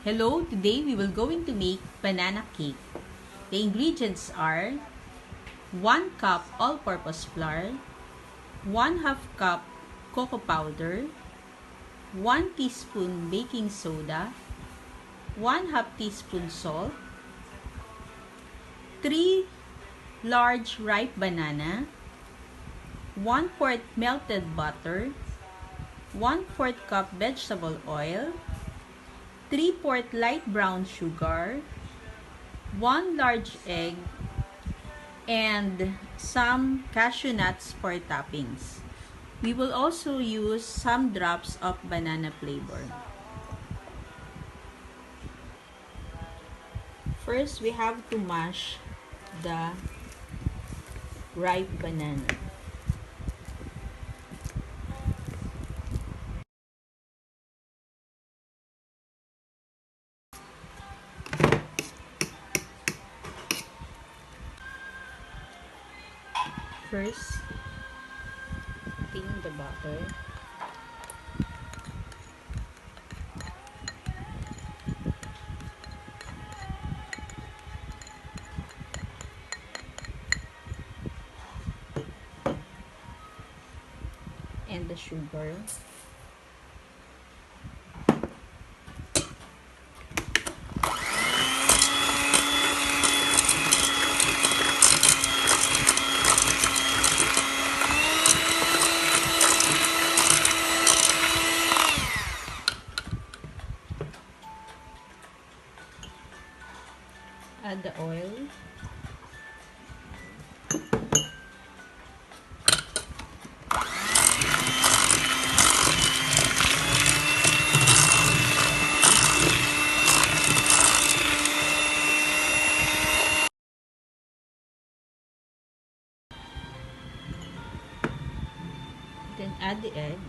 Hello, today we will going to make banana cake. The ingredients are 1 cup all-purpose flour, 1/2 cup cocoa powder, 1 teaspoon baking soda, 1/2 teaspoon salt, 3 large ripe banana, 1/4 melted butter, 1/4 cup vegetable oil, 3/4 light brown sugar, 1 large egg, and some cashew nuts for toppings. We will also use some drops of banana flavor. First, we have to mash the ripe banana. First, thin the butter. And the sugar. Add the oil. Then add the egg.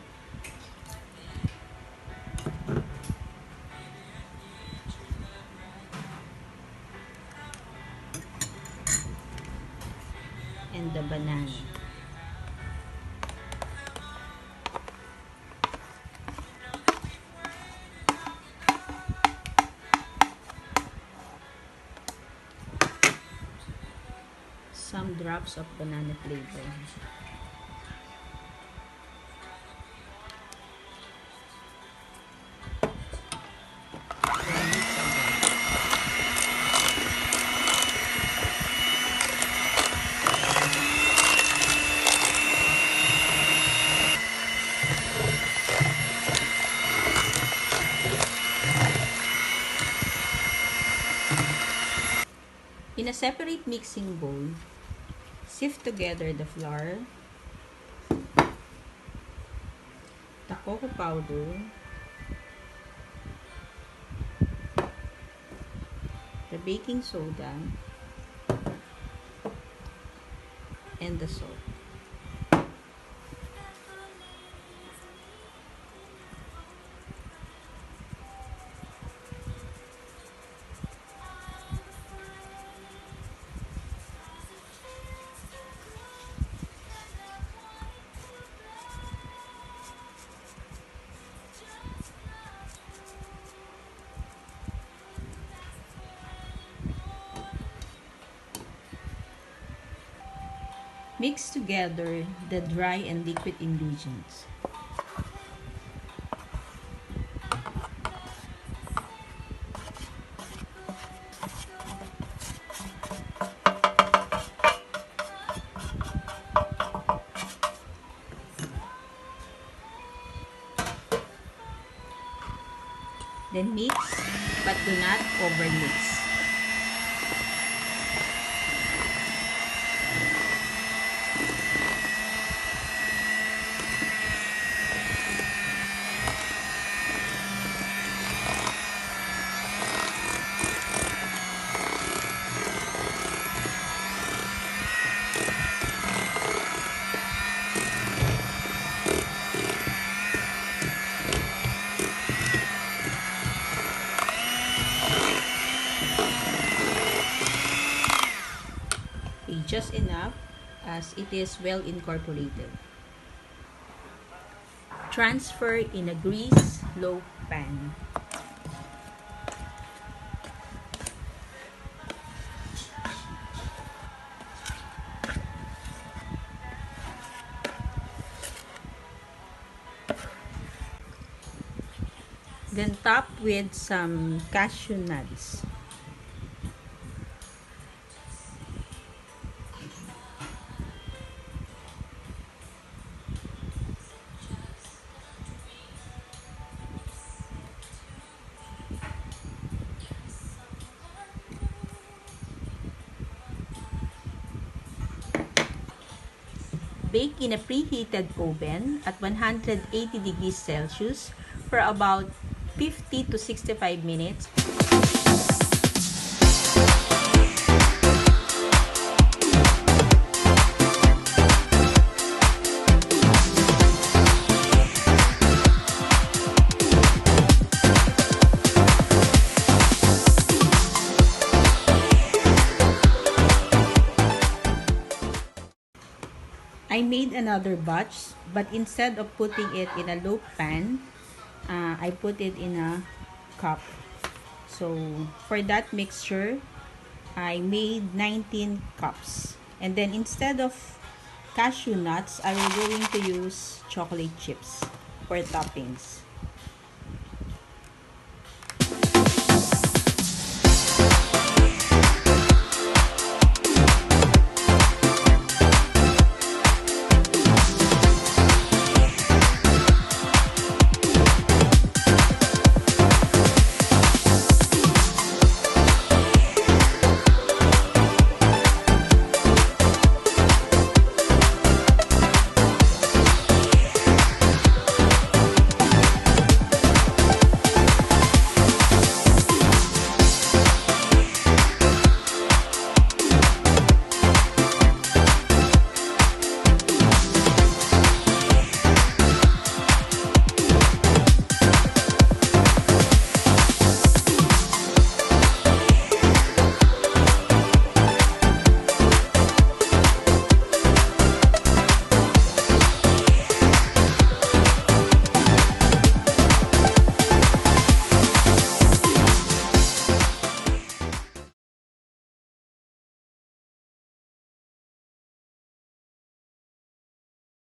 And the banana. Some drops of banana flavor. In a separate mixing bowl, sift together the flour, the cocoa powder, the baking soda, and the salt. Mix together the dry and liquid ingredients. Then mix, but do not overmix. Just enough as it is well incorporated. Transfer in a grease loaf pan. Then top with some cashew nuts. Bake in a preheated oven at 180 degrees Celsius for about 50 to 65 minutes. I made another batch, but instead of putting it in a loaf pan, I put it in a cup. So for that mixture, I made 19 cups. And then instead of cashew nuts, I will going to use chocolate chips for toppings.